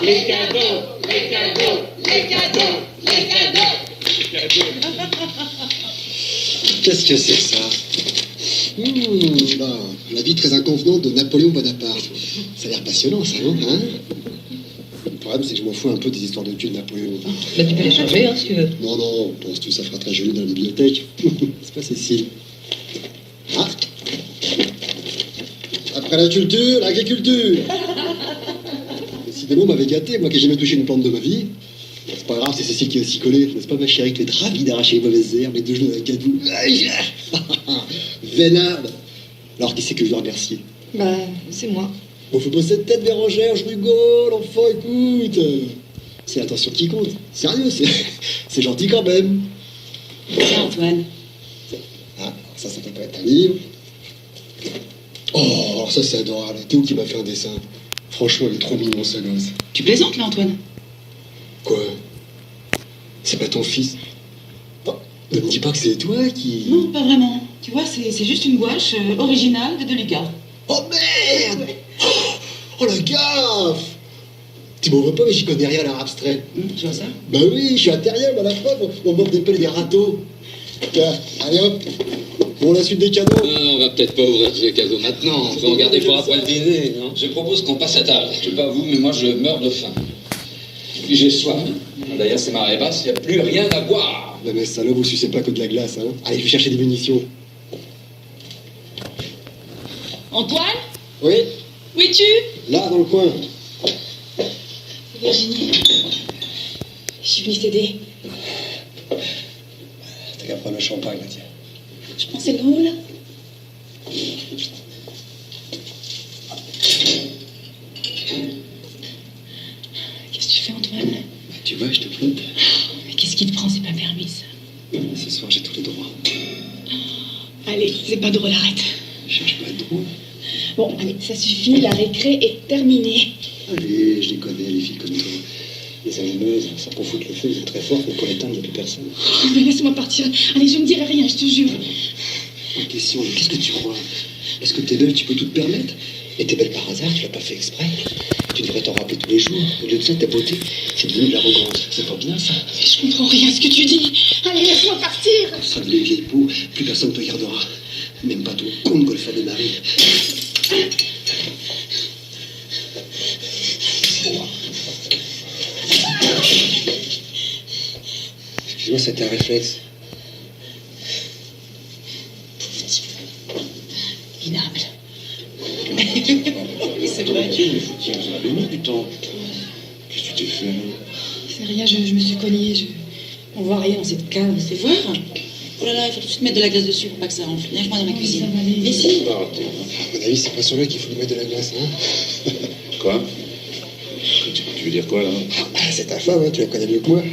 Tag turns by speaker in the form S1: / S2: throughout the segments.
S1: Les cadeaux, les cadeaux, les cadeaux, les cadeaux, les cadeaux.
S2: Qu'est-ce que c'est que ça? La vie très inconvenante de Napoléon Bonaparte. Ça a l'air passionnant, ça, non hein? Le problème, c'est que je m'en fous un peu des histoires de cul de Napoléon.
S3: Bah, tu peux les changer, hein, si tu veux.
S2: Non, penses-tu, ça fera très joli dans la bibliothèque. C'est pas Cécile. Ah! Après la culture, l'agriculture. Décidément, on m'avait gâté, moi qui n'ai jamais touché une plante de ma vie. C'est pas grave, c'est Cécile qui va s'y coller. N'est-ce pas, ma chérie, qui va être ravie d'arracher les mauvaises herbes, les deux genoux avec Cadou. Vénarde. Alors, qui c'est que je dois remercier?
S3: Bah, c'est moi.
S2: Bon, faut pas cette tête, Bérangère, je rigole, enfant, écoute. C'est l'attention qui compte. Sérieux, c'est gentil quand même.
S4: Tiens, Antoine.
S2: Ah, ça peut pas être un livre. Oh, alors ça, c'est adorable. Théo qui m'a fait un dessin. Franchement, il est trop mignon, ce gosse.
S4: Tu plaisantes, là, Antoine?
S2: Quoi? C'est pas ton fils? Oh, ne me dis pas que c'est toi qui...
S4: Non, pas vraiment. Tu vois, c'est juste une gouache originale de Lucas.
S2: Oh merde! Oh la gaffe! Tu m'en veux pas, mais j'y connais rien à l'art abstrait.
S4: Tu vois ça?
S2: Bah oui, je suis un terrien, à la fois, on m'offre des pelles et des râteaux. Tiens, allez hop, pour la suite des cadeaux.
S5: On va peut-être pas ouvrir ces cadeaux maintenant, on peut en garder pour après le dîner, non? Je propose qu'on passe à table. Je sais pas vous, mais moi je meurs de faim. Puis j'ai soif. D'ailleurs, c'est marée basse, il n'y a plus rien à boire.
S2: Non mais salaud, vous sucez pas que de la glace, hein. Allez, je vais chercher des munitions.
S4: Antoine?
S2: Oui?
S4: Où es-tu?
S2: Là, dans le coin.
S4: Virginie, je suis venue t'aider.
S2: T'as qu'à prendre le champagne, là, tiens.
S4: Je prends cette grande là. Qu'est-ce que tu fais, Antoine?
S2: Tu vois, je te flotte.
S4: Mais qu'est-ce qui te prend? C'est pas permis, ça.
S2: Ce soir, j'ai tous les droits.
S4: Allez, c'est pas drôle, arrête.
S2: Je cherche pas de drôle.
S4: Bon, allez, ça suffit, la récré est terminée.
S2: Allez, je les connais, les filles comme toi. Les allumeuses, ça pour foutre le feu, ils sont très fortes, mais pour l'éteindre, il n'y a plus personne.
S4: Oh, mais laisse-moi partir. Allez, je ne dirai rien, je te jure.
S2: Une question, qu'est-ce que tu crois? Est-ce que t'es belle, tu peux tout te permettre? Et t'es belle par hasard, tu l'as pas fait exprès. Tu devrais t'en rappeler tous les jours. Au lieu de ça, ta beauté, c'est devenu de l'arrogance. C'est pas bien, ça?
S4: Mais je comprends rien à ce que tu dis. Allez, laisse-moi partir.
S2: Ça de les vieilles peaux, plus personne ne te gardera. Même pas ton compte golfeur de mari. Excuse-moi, c'était un réflexe.
S4: Minable. Oui, c'est vrai.
S5: Vous avez mis du temps. Qu'est-ce que tu t'es fait?
S4: C'est rien, je me suis cognée. On voit rien dans cette cave, c'est voir. Oh là là, il faut tout de suite mettre de la glace dessus pour pas que ça renfle. Viens, je prends dans ma cuisine. Mais si.
S2: À mon avis, c'est pas sur lui qu'il faut lui mettre de la glace, hein?
S5: Quoi? Tu veux dire quoi, là?
S2: Ah, c'est ta femme, hein, tu la connais mieux que moi.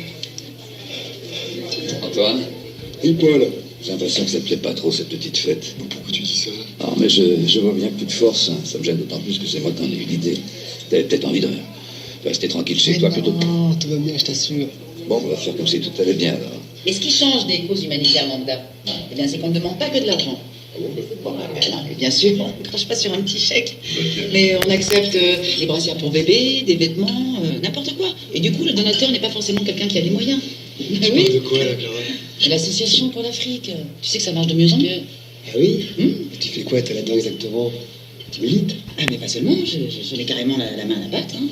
S5: Antoine?
S2: Oui, Paul.
S5: J'ai l'impression que ça te plaît pas trop, cette petite fête.
S2: Pourquoi tu dis ça?
S5: Non, mais je vois bien que tu te forces. Hein. Ça me gêne d'autant plus que c'est moi qui en ai eu l'idée. T'avais peut-être envie de rester tranquille chez toi plutôt que...
S2: Non, tout va bien, je t'assure.
S5: Bon, on va faire comme si tout allait bien, alors.
S6: Mais ce qui change des causes humanitaires lambda, eh bien, c'est qu'on ne demande pas que de l'argent. Bon, non, mais bien sûr, on ne crache pas sur un petit chèque. Mais on accepte les brassières pour bébé, des vêtements, n'importe quoi. Et du coup, le donateur n'est pas forcément quelqu'un qui a les moyens.
S2: Tu parles de quoi, là, Clara?
S6: L'association pour l'Afrique. Tu sais que ça marche de mieux en mieux.
S2: Ah oui? Tu fais quoi, toi, là-dedans, exactement? Tu milites?
S6: Ah, mais pas seulement, je mets carrément la main à la pâte. Hein.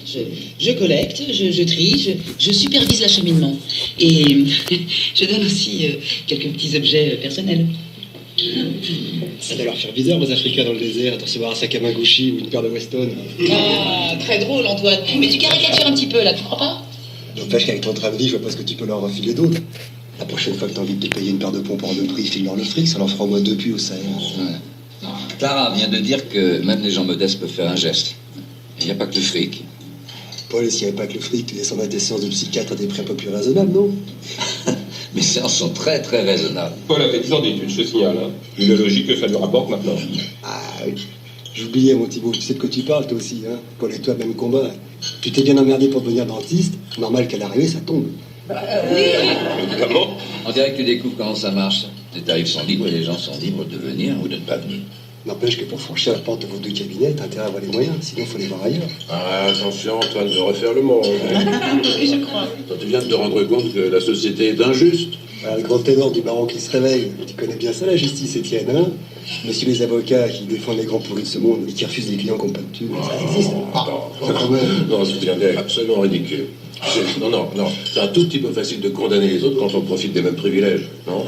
S6: Je collecte, je trie, je supervise l'acheminement. Et je donne aussi quelques petits objets personnels.
S2: Ça doit leur faire bizarre aux Africains dans le désert de recevoir un sac à main Gucci ou une paire de Weston.
S6: Ah, très drôle, Antoine. Mais tu caricatures un petit peu, là, tu crois pas?
S2: N'empêche qu'avec ton train de vie, je vois pas ce que tu peux leur refiler d'autre. La prochaine fois que t'as envie de te payer une paire de pompes hors de prix, file-leur le fric, ça leur fera au moins 2 puits au Sahel.
S5: Ouais. Clara vient de dire que même les gens modestes peuvent faire un geste. Il n'y a pas que le fric.
S2: Paul, s'il n'y avait pas que le fric, tu descendrais tes séances de psychiatre à des prix un peu plus raisonnables, non?
S5: Mes séances sont très très raisonnables.
S7: Paul a fait 10 ans d'études, je te signale. Hein. Il est logique que ça lui rapporte maintenant.
S2: Ah oui. J'oubliais, mon Thibaut, tu sais de quoi tu parles, toi aussi, hein? Paul et toi, même combat. Tu t'es bien emmerdé pour devenir dentiste, normal qu'à l'arrivée, ça tombe.
S7: Évidemment.
S5: On dirait que tu découvres comment ça marche. Les tarifs sont libres et les gens sont libres de venir ou de ne pas venir.
S2: N'empêche que pour franchir la porte de vos 2 cabinets, t'as intérêt à avoir les moyens, sinon faut les voir ailleurs.
S7: Ah, attention, Antoine, de refaire le monde.
S4: Oui, je crois.
S7: Quand tu viens de te rendre compte que la société est injuste.
S2: Voilà, le grand ténor du baron qui se réveille. Tu connais bien ça, la justice, Étienne, hein? Monsieur les avocats qui défendent les grands pourris de ce monde et qui refusent les clients qui n'ont pas de thunes. Ça existe.
S7: Non, c'est absolument ridicule. Non, c'est un tout petit peu facile de condamner les autres quand on profite des mêmes privilèges, non?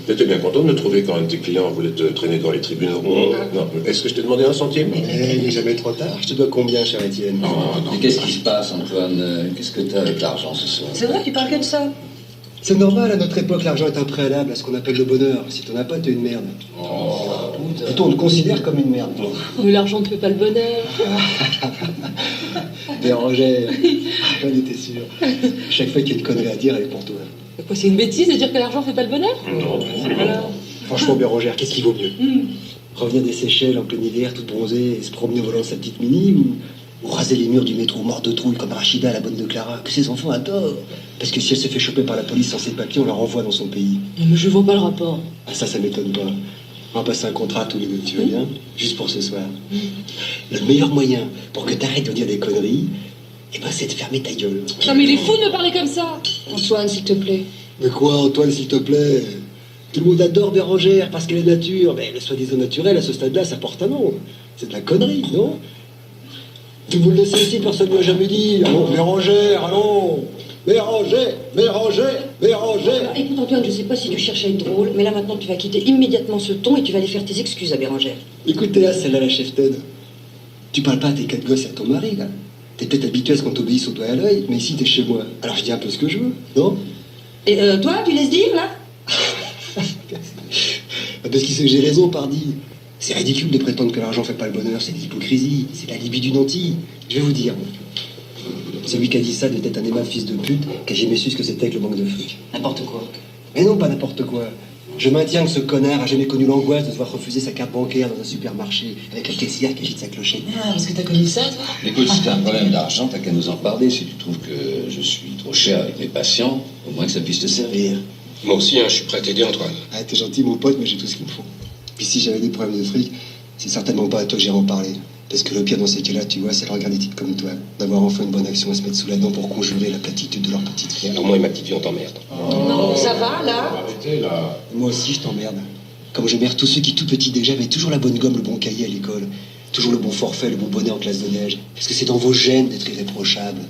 S7: T'étais bien content de me trouver quand un de tes clients voulait te traîner dans les tribunaux. Non, est-ce que je t'ai demandé un centime?
S2: Il n'est jamais trop tard. Je te dois combien, cher Étienne?
S5: Non. Mais qu'est-ce qui se passe, Antoine? Qu'est-ce que t'as avec l'argent ce soir?
S3: C'est vrai, tu parles que de ça.
S2: C'est normal, à notre époque, l'argent est un préalable à ce qu'on appelle le bonheur. Si t'en as pas, t'es une merde. Plutôt, on te considère comme une merde.
S3: Mais l'argent ne fait pas le bonheur.
S2: Bérangère, j'en étais sûr. Chaque fois qu'il y a une connerie à dire, elle est pour toi.
S3: Quoi, c'est une bêtise de dire que l'argent fait pas le bonheur? Alors,
S2: Franchement, Bérangère, qu'est-ce qui vaut mieux? Revenir des Seychelles en plein hiver, toute bronzée, et se promener au volant de sa petite mini, ou raser les murs du métro mort de trouille comme Rachida, la bonne de Clara, que ses enfants adorent. Parce que si elle se fait choper par la police sans ses papiers, on la renvoie dans son pays.
S3: mais je vois pas le rapport.
S2: Ah, ça m'étonne pas. On va passer un contrat tous les deux, tu veux bien? Juste pour ce soir. Le meilleur moyen pour que t'arrêtes de dire des conneries, eh ben, c'est de fermer ta gueule.
S3: Non, mais il est fou de me parler comme ça. Antoine, s'il te plaît.
S2: Mais quoi, Antoine, s'il te plaît? Tout le monde adore Bérangère parce qu'elle est nature. Mais le soi-disant naturel, à ce stade-là, ça porte un nom. C'est de la connerie, non? Tout vous le laissez ici, personne ne l'a jamais dit. Allons, Bérangère, allons! Bérangère, Bérangère, Bérangère!
S8: Écoute Antoine, je sais pas si tu cherches à être drôle, mais là maintenant tu vas quitter immédiatement ce ton et tu vas aller faire tes excuses à Bérangère.
S2: Écoutez, là, celle-là, la chef Ted. Tu parles pas à tes 4 gosses et à ton mari, là. T'es peut-être habitué à ce qu'on t'obéisse au doigt et à l'œil, mais ici, t'es chez moi. Alors je dis un peu ce que je veux, non?
S8: Et toi, tu laisses dire là?
S2: Parce qu'il sait que j'ai raison, pardi. C'est ridicule de prétendre que l'argent fait pas le bonheur, c'est de l'hypocrisie, c'est la libye du nanti. Je vais vous dire. Celui qui a dit ça devait être un aimable fils de pute qui a jamais su ce que c'était que le manque de fric.
S6: N'importe quoi.
S2: Mais non, pas n'importe quoi. Je maintiens que ce connard a jamais connu l'angoisse de se voir refuser sa carte bancaire dans un supermarché avec la caissière qui agite sa clochette.
S6: Ah, parce que t'as connu ça, toi?
S5: Écoute, si t'as un problème d'argent, t'as qu'à nous en parler. Si tu trouves que je suis trop cher avec mes patients, au moins que ça puisse te servir.
S7: Moi aussi, je suis prêt à t'aider, Antoine.
S2: Ah, t'es gentil, mon pote, mais j'ai tout ce qu'il me faut. Puis si j'avais des problèmes de fric, c'est certainement pas à toi que j'irai en parler. Parce que le pire dans ces cas-là, tu vois, c'est le regard des types comme toi. D'avoir enfin une bonne action à se mettre sous la dent pour conjurer la platitude de leur petite vie.
S7: Alors moi et ma petite vie, on t'emmerde.
S8: Non, ça va là?
S7: Arrêtez, là.
S2: Moi aussi, je t'emmerde. Comme je merde tous ceux qui, tout petits déjà, avaient toujours la bonne gomme, le bon cahier à l'école. Toujours le bon forfait, le bon bonnet en classe de neige. Parce que c'est dans vos gènes d'être irréprochable.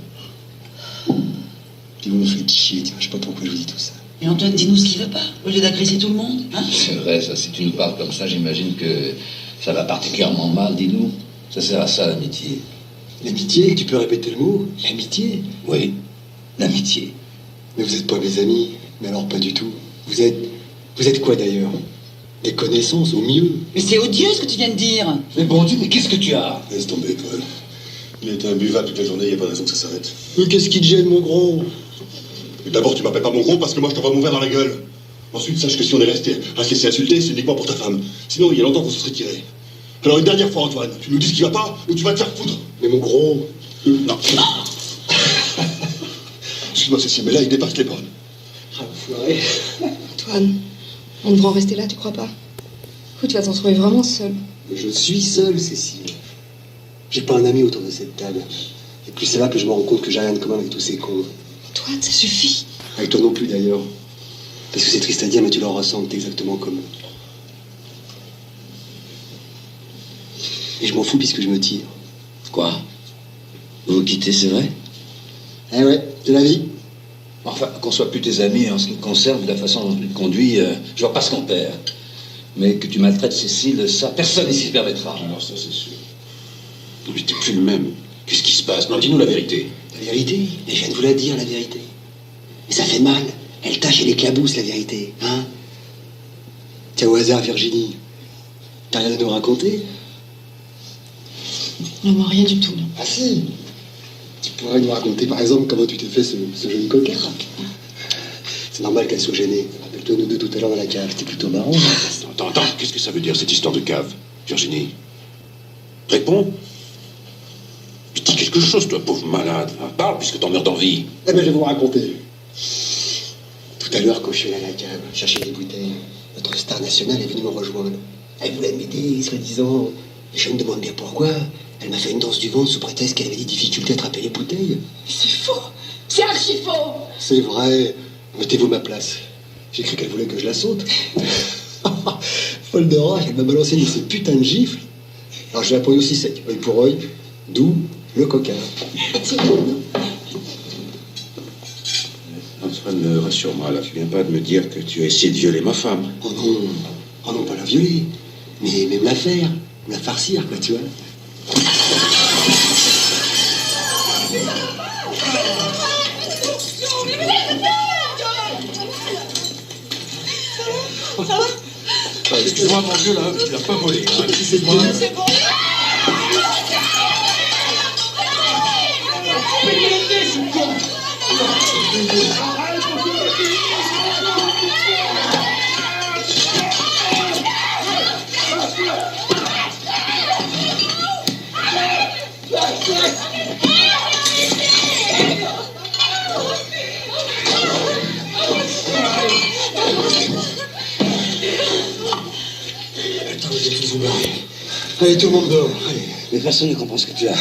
S2: Puis vous me faites chier, tiens, je sais pas pourquoi je vous dis tout ça.
S6: Et Antoine, dis-nous ce qui va pas, au lieu d'agresser tout le monde, hein?
S5: C'est vrai, ça. Si tu nous parles comme ça, j'imagine que ça va particulièrement mal. Dis-nous. Ça sert à ça, l'amitié.
S2: L'amitié, tu peux répéter le mot? L'amitié?
S5: Oui, l'amitié.
S2: Mais vous êtes pas mes amis. Mais alors pas du tout. Vous êtes quoi d'ailleurs? Des connaissances au mieux.
S6: Mais c'est odieux ce que tu viens de dire.
S5: Mais bon Dieu, mais qu'est-ce que tu as?
S9: Laisse tomber, Paul. Il était imbuvable toute la journée, il n'y a pas de raison que ça s'arrête.
S2: Mais qu'est-ce qui te gêne, mon gros?
S9: Et d'abord, tu m'appelles pas mon gros parce que moi je t'envoie mon verre dans la gueule. Ensuite, sache que si on est resté à se laisser insulter, c'est uniquement pour ta femme. Sinon, il y a longtemps qu'on se serait tiré. Alors une dernière fois, Antoine, tu nous dis ce qui va pas ou tu vas te faire foutre.
S2: Mais mon gros...
S9: Non. Excuse-moi, Cécile, mais là, il dépasse les bornes.
S2: Ah, enfoiré.
S10: Antoine, on devrait en rester là, tu crois pas? Écoute, tu vas t'en trouver vraiment seul.
S2: Mais je suis seul, Cécile. J'ai pas un ami autour de cette table. Et plus ça va, plus je me rends compte que j'ai rien de commun avec tous ces cons.
S10: Antoine, ça suffit.
S2: Avec toi non plus, d'ailleurs. Parce que c'est triste à dire, mais tu leur ressembles, t'es exactement comme eux. Et je m'en fous puisque je me tire.
S5: Quoi? Vous vous quittez, c'est vrai?
S2: Eh ouais, c'est la vie.
S5: Enfin, qu'on soit plus tes amis en ce qui me concerne, de la façon dont tu te conduis, je vois pas ce qu'on perd. Mais que tu maltraites Cécile, ça, personne ici ne permettra.
S7: Alors ça, c'est sûr. Non, mais t'es plus le même. Qu'est-ce qui se passe? Non, dis-nous la vérité.
S2: La vérité? Et je viens de vous la dire, la vérité. Mais ça fait mal. Elle tâche et l'éclabousse, la vérité. Hein? Tiens, au hasard, Virginie. T'as rien à nous raconter?
S10: Non, moi, rien du tout, non.
S2: Ah si! Tu pourrais nous raconter, par exemple, comment tu t'es fait ce jeune coquin. C'est normal qu'elle soit gênée. Rappelle-toi, nous deux, tout à l'heure, dans la cave. C'était plutôt marrant.
S7: Attends, qu'est-ce que ça veut dire, cette histoire de cave, Virginie? Réponds. Mais dis quelque chose, toi, pauvre malade. Hein, parle, puisque t'en meurs d'envie.
S2: Eh ben, je vais vous raconter. Tout à l'heure, quand je suis allé à la cave, chercher des bouteilles, notre star nationale est venue me rejoindre. Elle voulait m'aider, soi-disant. Je me demande bien pourquoi. Elle m'a fait une danse du ventre sous prétexte qu'elle avait des difficultés à attraper les bouteilles.
S1: C'est faux. C'est archi faux.
S2: C'est vrai. Mettez-vous à ma place. J'ai cru qu'elle voulait que je la saute. Folle de rage, elle m'a balancé une de ces putains de gifles. Alors je l'ai appris aussi sec, œil pour œil, d'où le coquin.
S7: Antoine, rassure-moi, là, tu viens pas de me dire que tu as essayé de violer ma femme.
S2: Oh non, pas la violer, mais même la faire, la farcir, quoi, tu vois.
S7: Excuse-moi, mon vieux, là, tu l'as pas volé. Hein. Excuse-moi.
S1: C'est bon.
S2: Attends, vous êtes tous vous barrer. Allez, tout le monde dehors. Allez.
S11: Mais personne ne comprend ce que tu as.